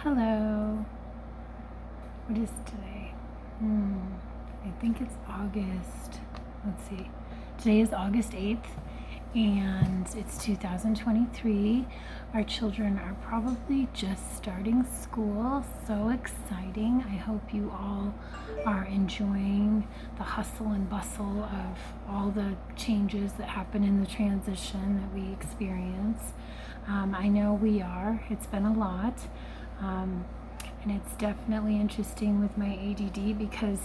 Hello. What is today? I think it's August. Let's see. Today is August 8th and it's 2023. Our children are probably just starting school. So exciting. I hope you all are enjoying the hustle and bustle of all the changes that happen in the transition that we experience. I know we are. It's been a lot. And it's definitely interesting with my ADD because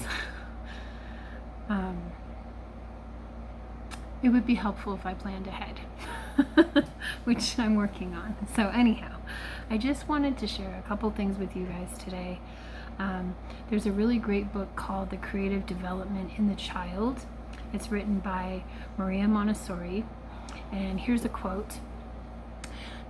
it would be helpful if I planned ahead, which I'm working on. So anyhow, I just wanted to share a couple things with you guys today. There's a really great book called The Creative Development in the Child. It's written by Maria Montessori. And here's a quote.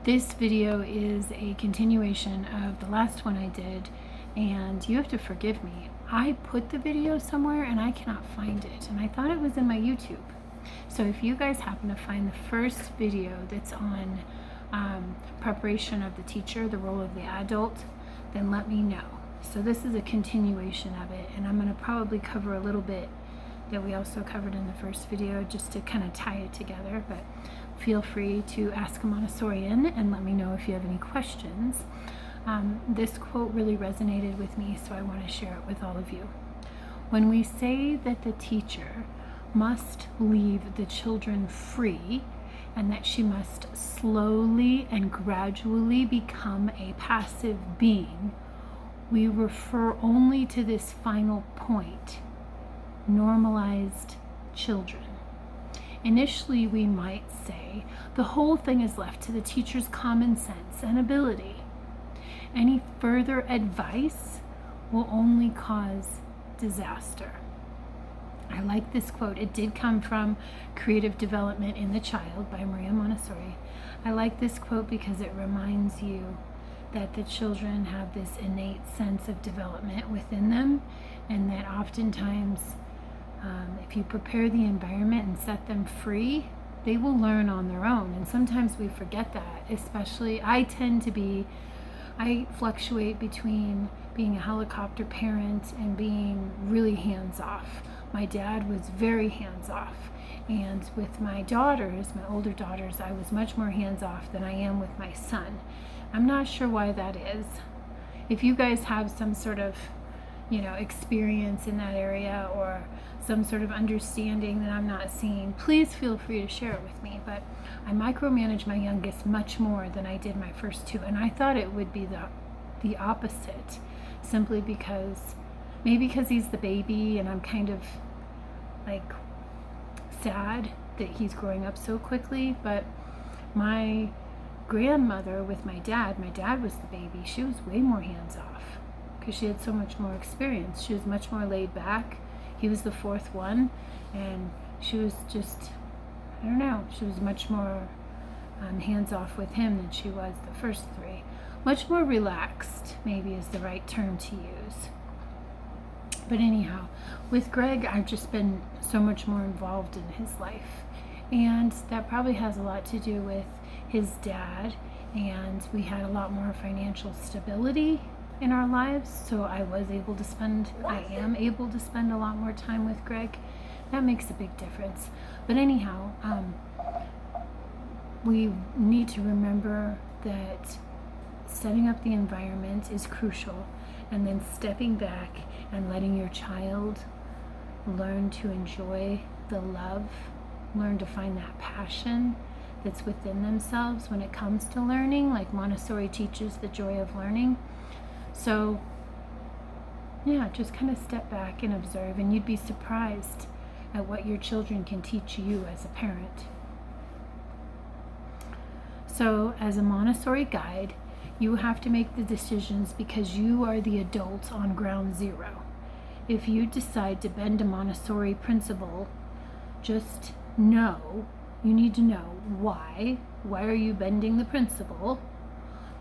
This video is a continuation of the last one I did, and you have to forgive me. I put the video somewhere and I cannot find it, and I thought it was in my YouTube. So if you guys happen to find the first video that's on preparation of the teacher, the role of the adult, then let me know. So this is a continuation of it, and I'm going to probably cover a little bit that we also covered in the first video just to kind of tie it together, but feel free to ask a Montessorian and let me know if you have any questions. This quote really resonated with me, so I want to share it with all of you. When we say that the teacher must leave the children free and that she must slowly and gradually become a passive being, we refer only to this final point: normalized children. Initially, we might say the whole thing is left to the teacher's common sense and ability. Any further advice will only cause disaster. I like this quote. It did come from Creative Development in the Child by Maria Montessori. I like this quote because it reminds you that the children have this innate sense of development within them, and that oftentimes if you prepare the environment and set them free, they will learn on their own. And sometimes we forget that, especially I fluctuate between being a helicopter parent and being really hands-off. My dad was very hands-off, and with my daughters, my older daughters, I was much more hands-off than I am with my son. I'm not sure why that is. If you guys have some sort of experience in that area or some sort of understanding that I'm not seeing, please feel free to share it with me. But I micromanage my youngest much more than I did my first two, and I thought it would be the opposite, simply because he's the baby and I'm kind of like sad that he's growing up so quickly. But my grandmother with my dad was the baby. She was way more hands-off because she had so much more experience. She was much more laid back. He was the fourth one, and she was just, I don't know, she was much more hands-off with him than she was the first three. Much more relaxed, maybe is the right term to use. But anyhow, with Greg, I've just been so much more involved in his life, and that probably has a lot to do with his dad, and we had a lot more financial stability in our lives, so I am able to spend a lot more time with Greg. That makes a big difference. But anyhow, we need to remember that setting up the environment is crucial, and then stepping back and letting your child learn to enjoy the love, learn to find that passion that's within themselves when it comes to learning, like Montessori teaches the joy of learning. So yeah, just kind of step back and observe, and you'd be surprised at what your children can teach you as a parent. So as a Montessori guide, you have to make the decisions because you are the adult on ground zero. If you decide to bend a Montessori principle, just know, you need to know why. Why are you bending the principle?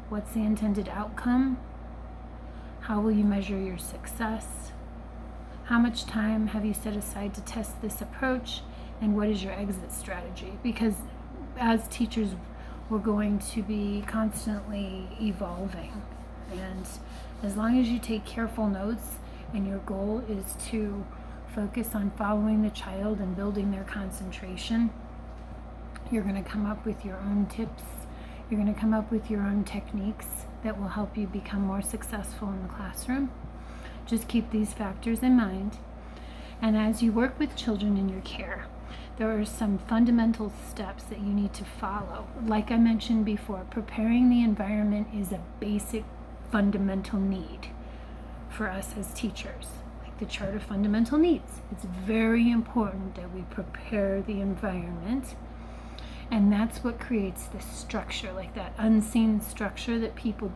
What's the intended outcome? How will you measure your success? How much time have you set aside to test this approach? And what is your exit strategy? Because as teachers, we're going to be constantly evolving. And as long as you take careful notes and your goal is to focus on following the child and building their concentration, you're going to come up with your own tips. You're going to come up with your own techniques that will help you become more successful in the classroom. Just keep these factors in mind. And as you work with children in your care, there are some fundamental steps that you need to follow. Like I mentioned before, preparing the environment is a basic fundamental need for us as teachers. Like the chart of fundamental needs. It's very important that we prepare the environment. And that's what creates the structure, like that unseen structure that people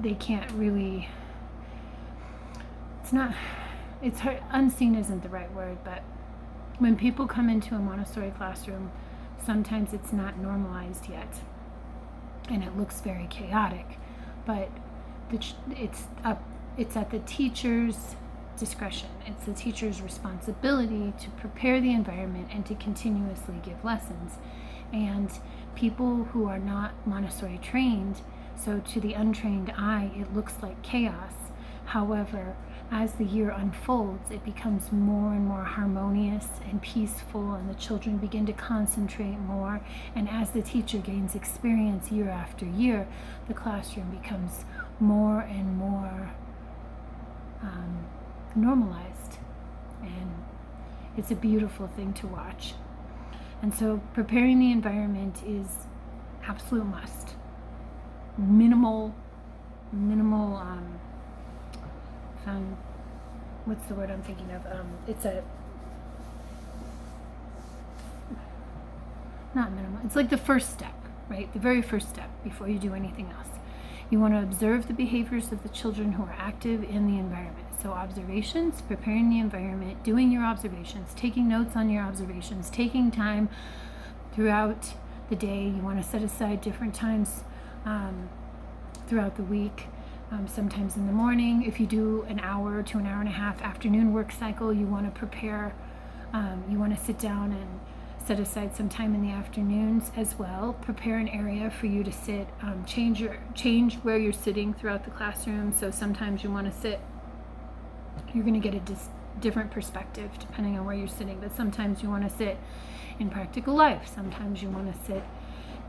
they can't really, it's hard, unseen isn't the right word, but when people come into a Montessori classroom, sometimes it's not normalized yet, and it looks very chaotic, but it's at the teacher's discretion. It's the teacher's responsibility to prepare the environment and to continuously give lessons. And people who are not Montessori trained, so to the untrained eye, it looks like chaos. However, as the year unfolds, it becomes more and more harmonious and peaceful, and the children begin to concentrate more. And as the teacher gains experience year after year, the classroom becomes more and more normalized, and it's a beautiful thing to watch. And so preparing the environment is absolute must. Minimal what's the word I'm thinking of? It's like the first step, right? The very first step before you do anything else. You want to observe the behaviors of the children who are active in the environment. So observations, preparing the environment, doing your observations, taking notes on your observations, taking time throughout the day. You want to set aside different times throughout the week. Sometimes in the morning, if you do an hour to an hour and a half afternoon work cycle, you want to prepare, you want to sit down and set aside some time in the afternoons as well. Prepare an area for you to sit, change where you're sitting throughout the classroom. So sometimes you want to sit, you're going to get a different perspective depending on where you're sitting, but sometimes you want to sit in practical life. Sometimes you want to sit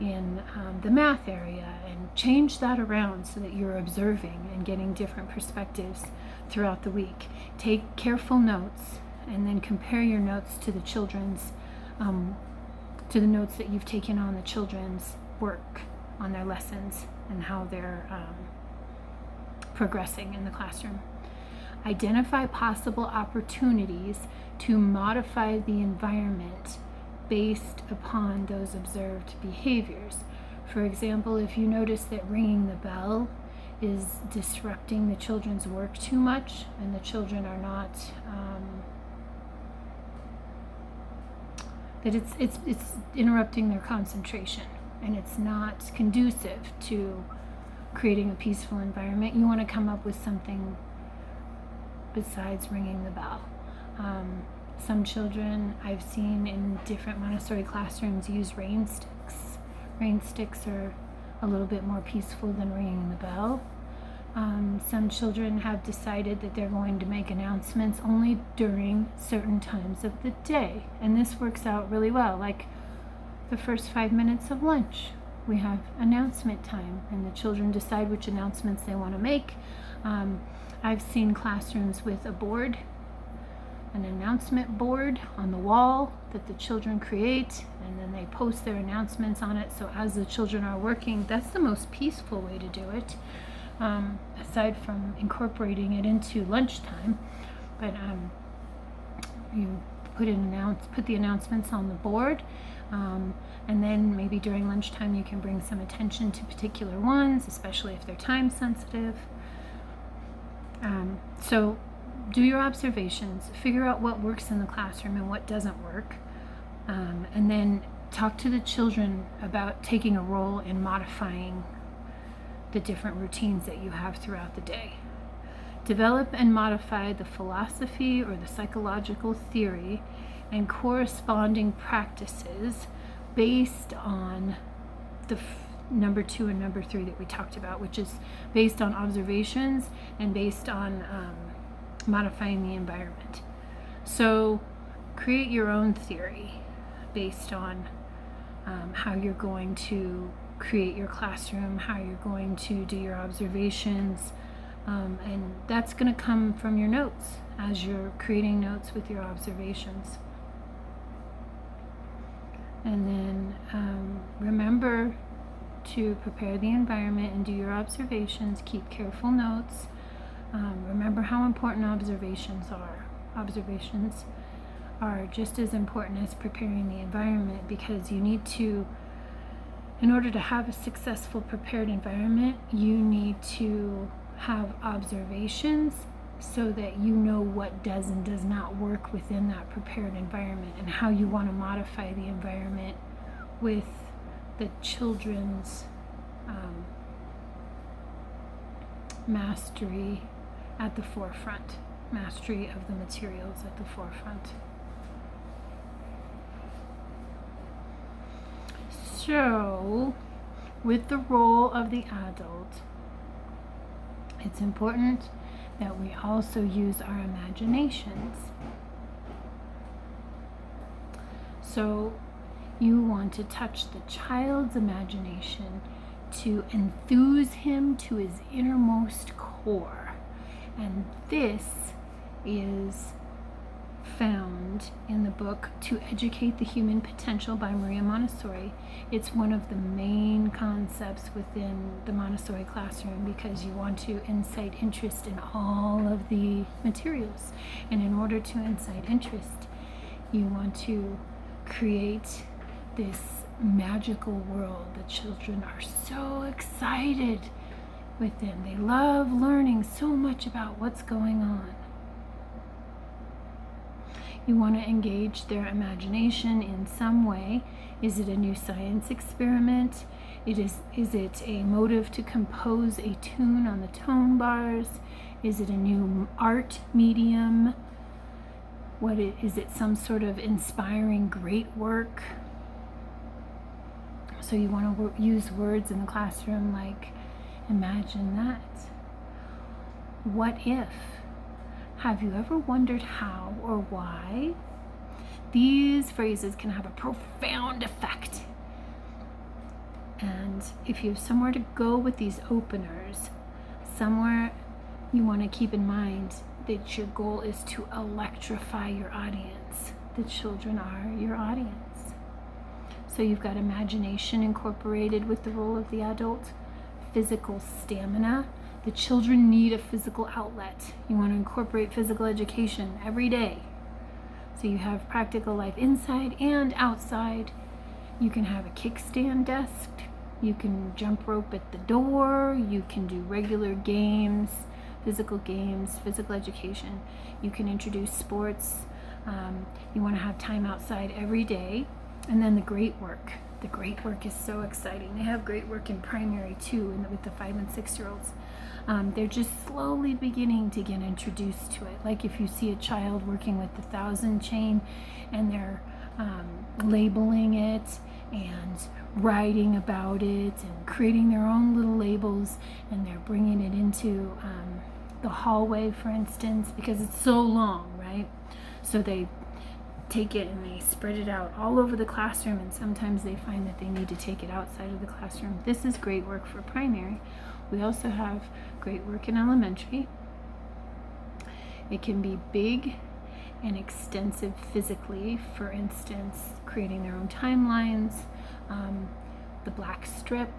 in the math area, and change that around so that you're observing and getting different perspectives throughout the week. Take careful notes and then compare your notes to the children's, to the notes that you've taken on the children's work on their lessons and how they're progressing in the classroom. Identify possible opportunities to modify the environment based upon those observed behaviors. For example, if you notice that ringing the bell is disrupting the children's work too much, and the children are not, that it's interrupting their concentration, and it's not conducive to creating a peaceful environment, you want to come up with something besides ringing the bell. Some children I've seen in different Montessori classrooms use rain sticks. Rain sticks are a little bit more peaceful than ringing the bell. Some children have decided that they're going to make announcements only during certain times of the day, and this works out really well. Like the first 5 minutes of lunch, we have announcement time, and the children decide which announcements they want to make. I've seen classrooms with a board, an announcement board on the wall that the children create, and then they post their announcements on it. So as the children are working, that's the most peaceful way to do it, aside from incorporating it into lunchtime. But you put the announcements on the board, and then maybe during lunchtime you can bring some attention to particular ones, especially if they're time sensitive. So do your observations, figure out what works in the classroom and what doesn't work, and then talk to the children about taking a role in modifying the different routines that you have throughout the day. Develop and modify the philosophy or the psychological theory and corresponding practices based on number 2 and number 3 that we talked about, which is based on observations and based on modifying the environment. So create your own theory based on how you're going to create your classroom, how you're going to do your observations, and that's going to come from your notes as you're creating notes with your observations. And then remember to prepare the environment and do your observations. Keep careful notes. Remember how important observations are. Observations are just as important as preparing the environment, because you need to, in order to have a successful prepared environment, you need to have observations so that you know what does and does not work within that prepared environment, and how you want to modify the environment with the children's mastery at the forefront, mastery of the materials at the forefront. So, with the role of the adult, it's important that we also use our imaginations. So, you want to touch the child's imagination to enthuse him to his innermost core. And this is found in the book To Educate the Human Potential by Maria Montessori. It's one of the main concepts within the Montessori classroom, because you want to incite interest in all of the materials. And in order to incite interest, you want to create this magical world. The children are so excited within. They love learning so much about what's going on. You want to engage their imagination in some way. Is it a new science experiment? Is it a motive to compose a tune on the tone bars? Is it a new art medium? Is it some sort of inspiring great work? So you want to use words in the classroom like, imagine that. What if? Have you ever wondered how or why? These phrases can have a profound effect. And if you have somewhere to go with these openers, somewhere you want to keep in mind that your goal is to electrify your audience. The children are your audience. So you've got imagination incorporated with the role of the adult, physical stamina. The children need a physical outlet. You want to incorporate physical education every day. So you have practical life inside and outside. You can have a kickstand desk. You can jump rope at the door. You can do regular games, physical education. You can introduce sports. You want to have time outside every day. And then the great work. The great work is so exciting. They have great work in primary too, with the 5 and 6 year olds. They're just slowly beginning to get introduced to it. Like if you see a child working with the 1,000 chain and they're labeling it and writing about it and creating their own little labels, and they're bringing it into the hallway, for instance, because it's so long, right? So they take it and they spread it out all over the classroom, and sometimes they find that they need to take it outside of the classroom. This is great work for primary. We also have great work in elementary. It can be big and extensive physically, for instance, creating their own timelines, the black strip.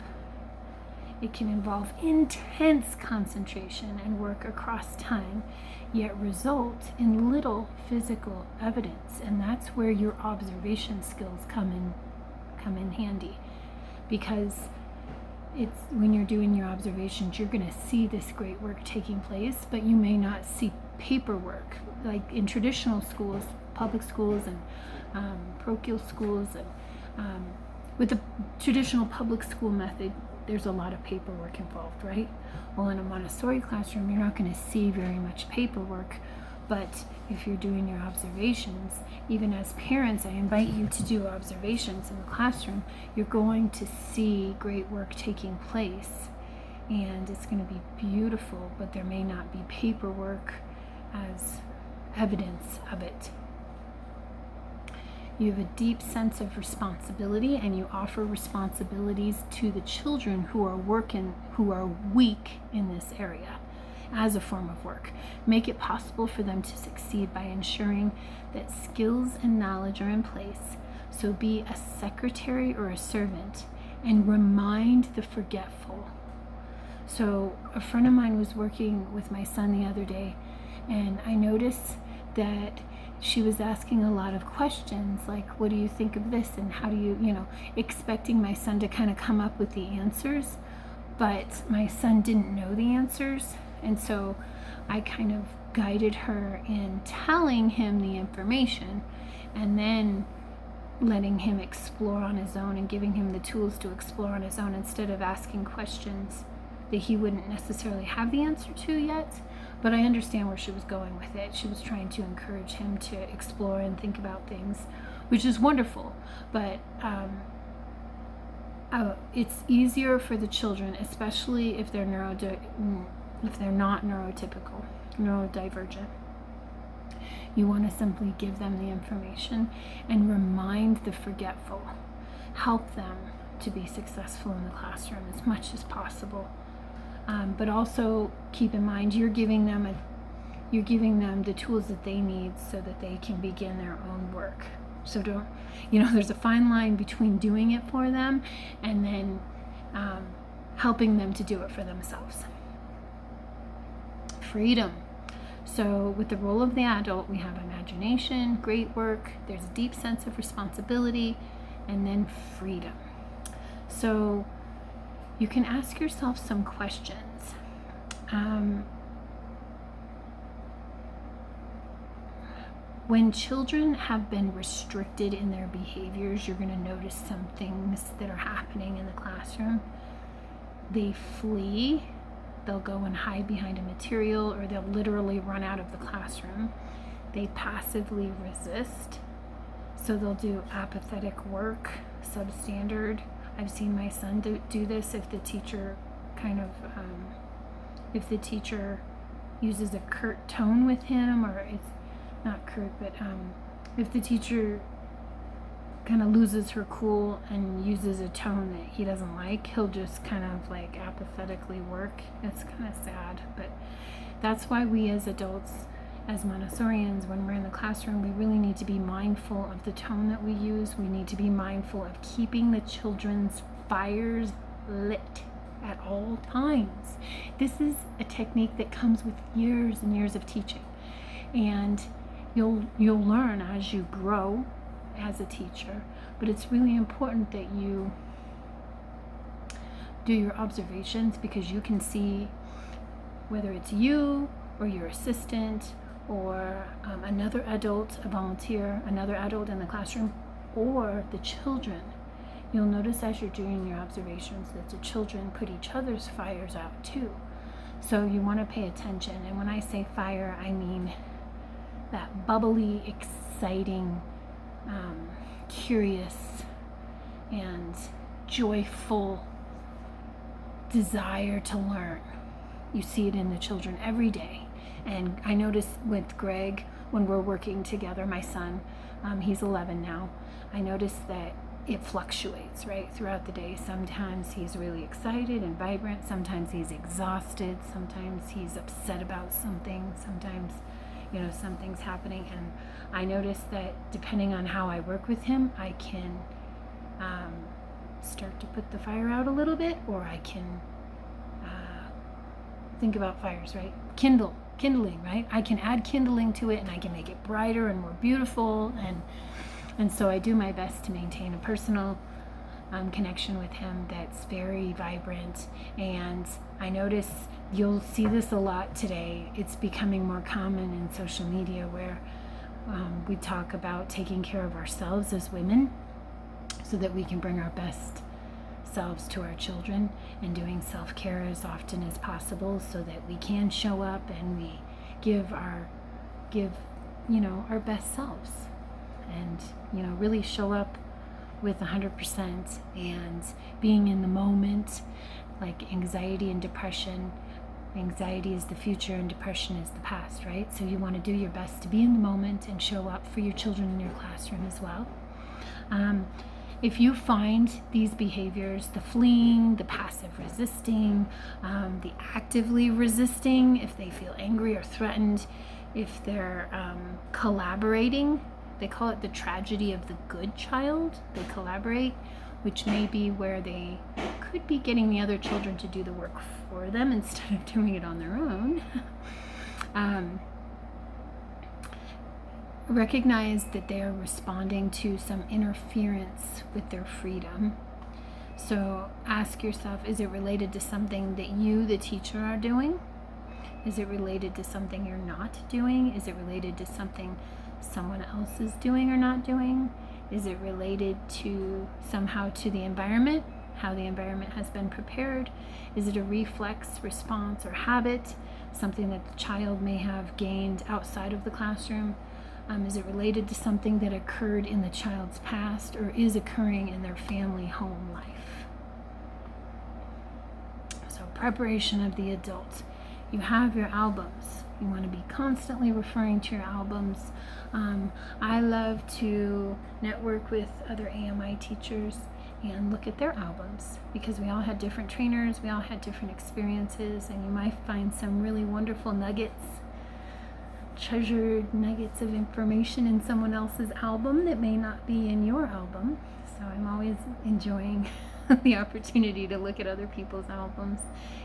It can involve intense concentration and work across time, yet result in little physical evidence. And that's where your observation skills come in handy, because it's when you're doing your observations, you're going to see this great work taking place, but you may not see paperwork like in traditional schools, public schools and parochial schools. And with the traditional public school method, there's a lot of paperwork involved, right? Well, in a Montessori classroom, you're not going to see very much paperwork, But if you're doing your observations, even as parents, I invite you to do observations in the classroom. You're going to see great work taking place, and it's going to be beautiful, but there may not be paperwork as evidence of it. You have a deep sense of responsibility, and you offer responsibilities to the children who are weak in this area as a form of work. Make it possible for them to succeed by ensuring that skills and knowledge are in place. So be a secretary or a servant and remind the forgetful. So a friend of mine was working with my son the other day, and I noticed that she was asking a lot of questions like, what do you think of this? And how do you, expecting my son to kind of come up with the answers. But my son didn't know the answers. And so I kind of guided her in telling him the information and then letting him explore on his own and giving him the tools to explore on his own instead of asking questions that he wouldn't necessarily have the answer to yet. But I understand where she was going with it. She was trying to encourage him to explore and think about things, which is wonderful. But it's easier for the children, especially if they're not neurodivergent. You want to simply give them the information and remind the forgetful. Help them to be successful in the classroom as much as possible. But also keep in mind you're giving them the tools that they need so that they can begin their own work. So there's a fine line between doing it for them and then helping them to do it for themselves. Freedom. So with the role of the adult, we have imagination, great work, there's a deep sense of responsibility, and then freedom. So you can ask yourself some questions. When children have been restricted in their behaviors, you're going to notice some things that are happening in the classroom. They flee, they'll go and hide behind a material, or they'll literally run out of the classroom. They passively resist, so they'll do apathetic work, substandard. I've seen my son do this if the teacher if the teacher uses a curt tone with him, or it's not curt, but if the teacher kind of loses her cool and uses a tone that he doesn't like, he'll just kind of like apathetically work. It's kind of sad, but that's why we as adults, as Montessorians, when we're in the classroom, we really need to be mindful of the tone that we use. We need to be mindful of keeping the children's fires lit at all times. This is a technique that comes with years and years of teaching, and you'll learn as you grow as a teacher, but it's really important that you do your observations, because you can see whether it's you or your assistant or another adult, a volunteer, another adult in the classroom, or the children. You'll notice as you're doing your observations that the children put each other's fires out too. So you want to pay attention. And when I say fire, I mean that bubbly, exciting, curious, and joyful desire to learn. You see it in the children every day. And I notice with Greg, when we're working together, my son, he's 11 now, I notice that it fluctuates, right, throughout the day. Sometimes he's really excited and vibrant. Sometimes he's exhausted. Sometimes he's upset about something. Sometimes, something's happening. And I notice that depending on how I work with him, I can start to put the fire out a little bit, or I can think about fires, right? Kindling, right? I can add kindling to it, and I can make it brighter and more beautiful, and so I do my best to maintain a personal connection with him that's very vibrant. And I notice you'll see this a lot today. It's becoming more common in social media, where we talk about taking care of ourselves as women so that we can bring our best selves to our children, and doing self-care as often as possible so that we can show up and we give our give, our best selves and, really show up with 100% and being in the moment. Like anxiety and depression. Anxiety is the future and depression is the past, right? So you want to do your best to be in the moment and show up for your children in your classroom as well. If you find these behaviors, the fleeing, the passive resisting, the actively resisting, if they feel angry or threatened, if they're collaborating, they call it the tragedy of the good child. They collaborate, which may be where they could be getting the other children to do the work for them instead of doing it on their own. Recognize that they are responding to some interference with their freedom. So ask yourself, is it related to something that you, the teacher, are doing? Is it related to something you're not doing? Is it related to something someone else is doing or not doing? Is it related to somehow to the environment, how the environment has been prepared? Is it a reflex response or habit, something that the child may have gained outside of the classroom? Is it related to something that occurred in the child's past or is occurring in their family home life? So preparation of the adult. You have your albums. You want to be constantly referring to your albums. I love to network with other AMI teachers and look at their albums because we all had different trainers, we all had different experiences, and you might find some really wonderful nuggets, treasured nuggets of information in someone else's album that may not be in your album. So I'm always enjoying the opportunity to look at other people's albums.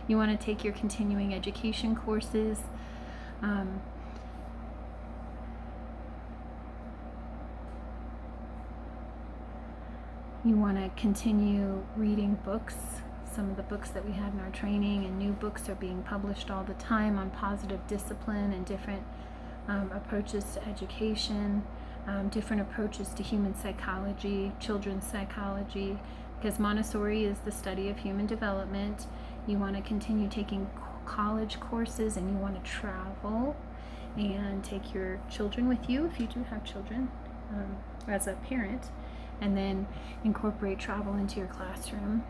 You want to take your continuing education courses. You want to continue reading books. Some of the books that we had in our training and new books are being published all the time on positive discipline and different approaches to education, different approaches to human psychology, children's psychology, because Montessori is the study of human development. You want to continue taking college courses and you want to travel and take your children with you if you do have children as a parent, and then incorporate travel into your classroom.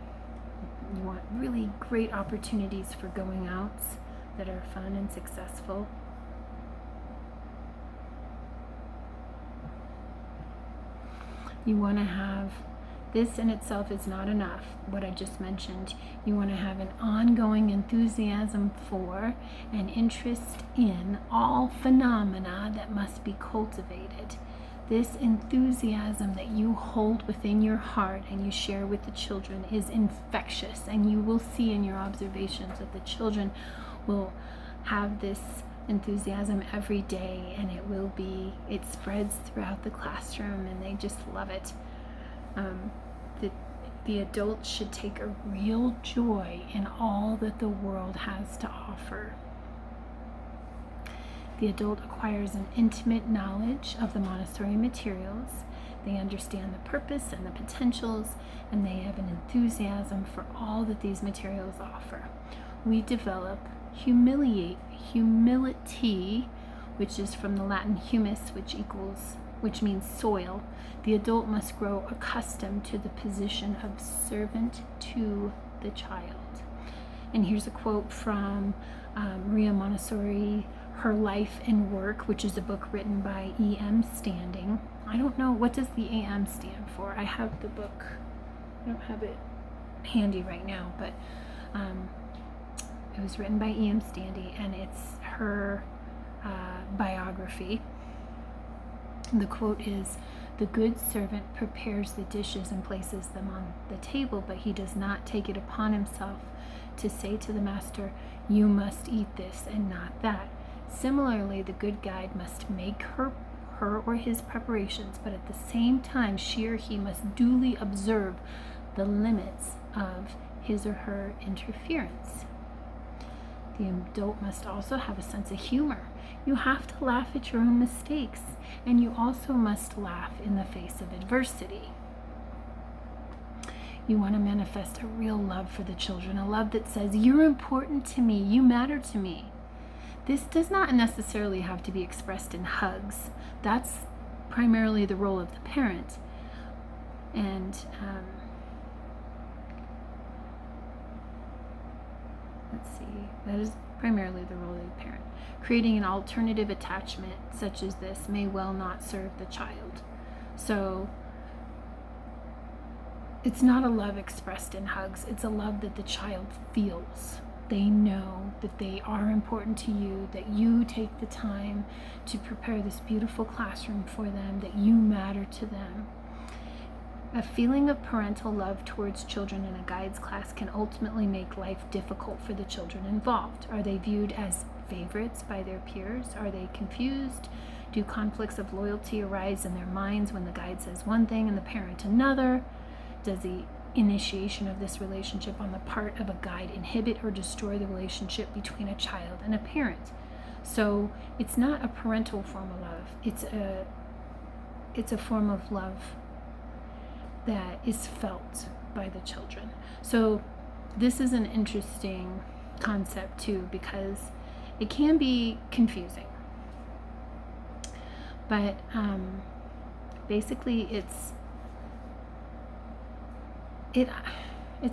You want really great opportunities for going out that are fun and successful. You want to have, this in itself is not enough, what I just mentioned. You want to have an ongoing enthusiasm for and interest in all phenomena that must be cultivated. This enthusiasm that you hold within your heart and you share with the children is infectious, and you will see in your observations that the children will have this enthusiasm every day, and it spreads throughout the classroom and they just love it. The adults should take a real joy in all that the world has to offer. The adult acquires an intimate knowledge of the Montessori materials. They understand the purpose and the potentials, and they have an enthusiasm for all that these materials offer. We develop humility, which is from the Latin humus, which means soil. The adult must grow accustomed to the position of servant to the child. And here's a quote from Maria Montessori, Her Life and Work, which is a book written by E.M. Standing. I don't know, what does the A.M. stand for? I have the book. I don't have it handy right now, but it was written by E.M. Standing, and it's her biography. The quote is, "The good servant prepares the dishes and places them on the table, but he does not take it upon himself to say to the master, 'You must eat this and not that.' Similarly, the good guide must make her or his preparations, but at the same time she or he must duly observe the limits of his or her interference. The adult must also have a sense of humor. You have to laugh at your own mistakes, and you also must laugh in the face of adversity. You want to manifest a real love for the children, a love that says, 'You're important to me, you matter to me.' This does not necessarily have to be expressed in hugs. That's primarily the role of the parent. And let's see, that is primarily the role of the parent. Creating an alternative attachment such as this may well not serve the child. So it's not a love expressed in hugs. It's a love that the child feels. They know that they are important to you, that you take the time to prepare this beautiful classroom for them, that you matter to them. A feeling of parental love towards children in a guides class can ultimately make life difficult for the children involved. Are they viewed as favorites by their peers? Are they confused? Do conflicts of loyalty arise in their minds when the guide says one thing and the parent another? Does the initiation of this relationship on the part of a guide inhibit or destroy the relationship between a child and a parent? So it's not a parental form of love. It's a form of love that is felt by the children. So this is an interesting concept too, because it can be confusing. But basically it's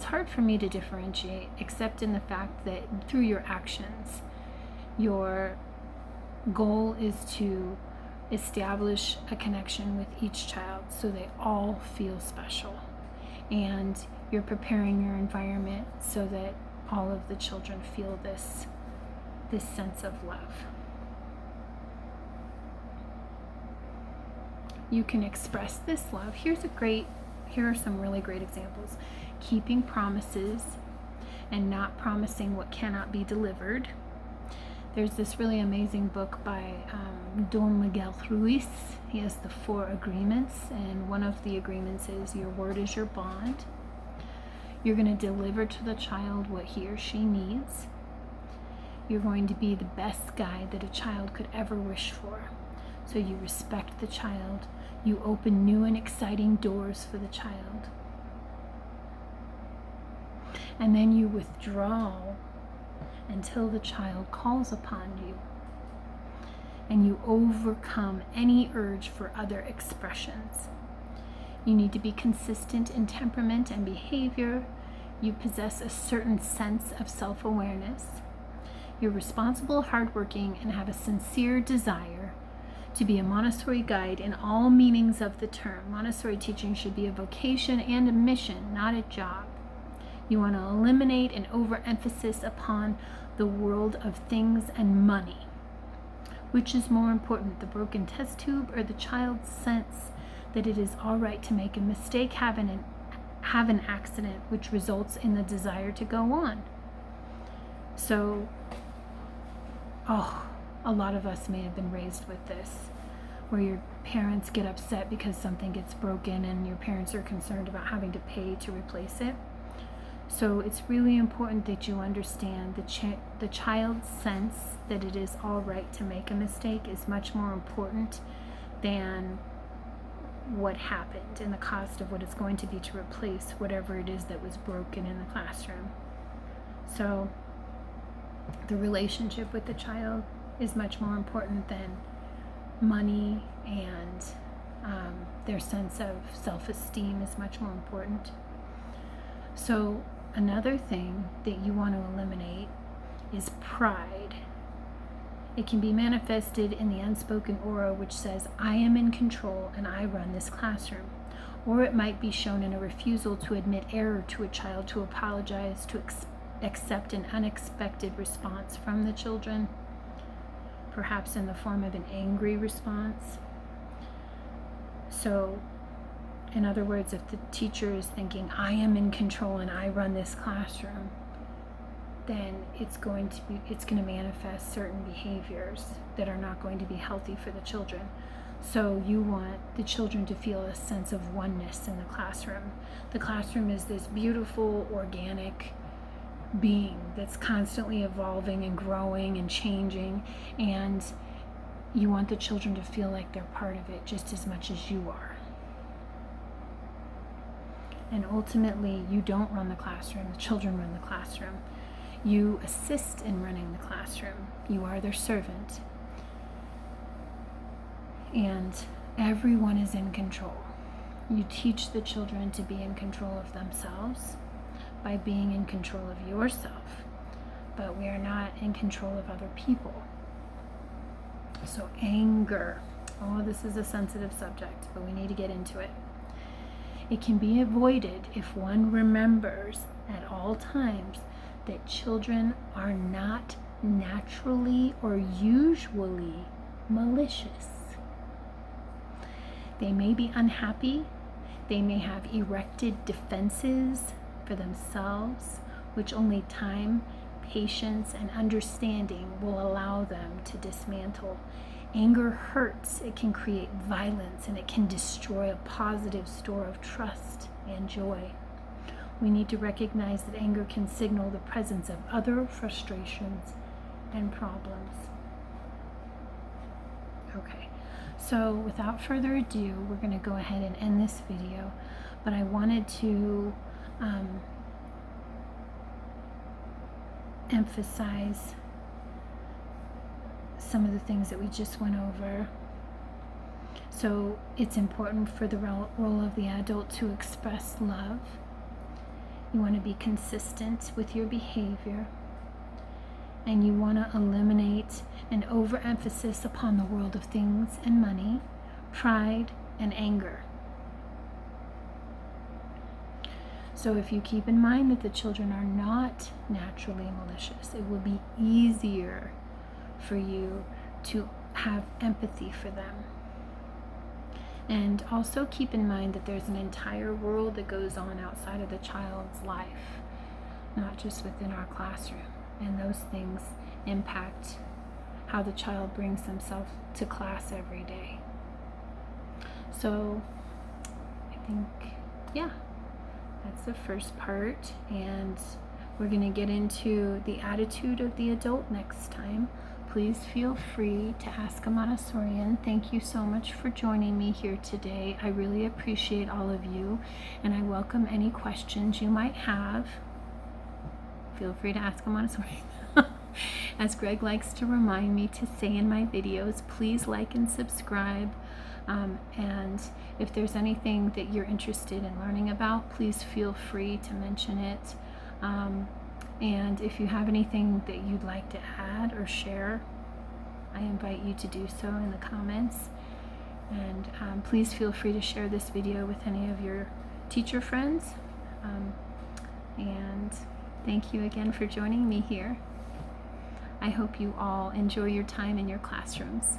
hard for me to differentiate, except in the fact that through your actions, your goal is to establish a connection with each child so they all feel special, and you're preparing your environment so that all of the children feel this sense of love. You can express this love. Here are some really great examples. Keeping promises and not promising what cannot be delivered. There's this really amazing book by Don Miguel Ruiz. He has the 4 agreements, and one of the agreements is your word is your bond. You're going to deliver to the child what he or she needs. You're going to be the best guide that a child could ever wish for. So you respect the child. You open new and exciting doors for the child. And then you withdraw until the child calls upon you. And you overcome any urge for other expressions. You need to be consistent in temperament and behavior. You possess a certain sense of self-awareness. You're responsible, hardworking, and have a sincere desire to be a Montessori guide in all meanings of the term. Montessori teaching should be a vocation and a mission, not a job. You want to eliminate an overemphasis upon the world of things and money. Which is more important, the broken test tube or the child's sense that it is all right to make a mistake, have an accident, which results in the desire to go on? So, a lot of us may have been raised with this, where your parents get upset because something gets broken and your parents are concerned about having to pay to replace it. So it's really important that you understand the child's sense that it is all right to make a mistake is much more important than what happened and the cost of what it's going to be to replace whatever it is that was broken in the classroom. So the relationship with the child is much more important than money, and their sense of self-esteem is much more important. So another thing that you want to eliminate is pride. It can be manifested in the unspoken aura which says, I am in control and I run this classroom. Or it might be shown in a refusal to admit error to a child, to apologize, to accept an unexpected response from the children, perhaps in the form of an angry response. So, in other words, if the teacher is thinking, I am in control and I run this classroom, then it's going to manifest certain behaviors that are not going to be healthy for the children. So you want the children to feel a sense of oneness in the classroom. The classroom is this beautiful, organic being that's constantly evolving and growing and changing, and you want the children to feel like they're part of it just as much as you are. And ultimately, you don't run the classroom, the children run the classroom. You assist in running the classroom. You are their servant. And everyone is in control. You teach the children to be in control of themselves by being in control of yourself, but we are not in control of other people. So anger, this is a sensitive subject, but we need to get into it. It can be avoided if one remembers at all times that children are not naturally or usually malicious. They may be unhappy. They may have erected defenses for themselves, which only time, patience, and understanding will allow them to dismantle. Anger hurts. It can create violence, and it can destroy a positive store of trust and joy. We need to recognize that anger can signal the presence of other frustrations and problems. Okay, so without further ado, we're going to go ahead and end this video, but I wanted to emphasize some of the things that we just went over. So it's important for the role of the adult to express love. You want to be consistent with your behavior, and you want to eliminate an overemphasis upon the world of things and money, pride, and anger. So if you keep in mind that the children are not naturally malicious, it will be easier for you to have empathy for them. And also keep in mind that there's an entire world that goes on outside of the child's life, not just within our classroom. And those things impact how the child brings themselves to class every day. So I think, that's the first part, and we're going to get into the attitude of the adult next time. Please feel free to ask a Montessorian. Thank you so much for joining me here today. I really appreciate all of you, and I welcome any questions you might have. Feel free to ask a Montessorian. As Greg likes to remind me to say in my videos, please like and subscribe. And if there's anything that you're interested in learning about, please feel free to mention it. And if you have anything that you'd like to add or share, I invite you to do so in the comments. And please feel free to share this video with any of your teacher friends. And thank you again for joining me here. I hope you all enjoy your time in your classrooms.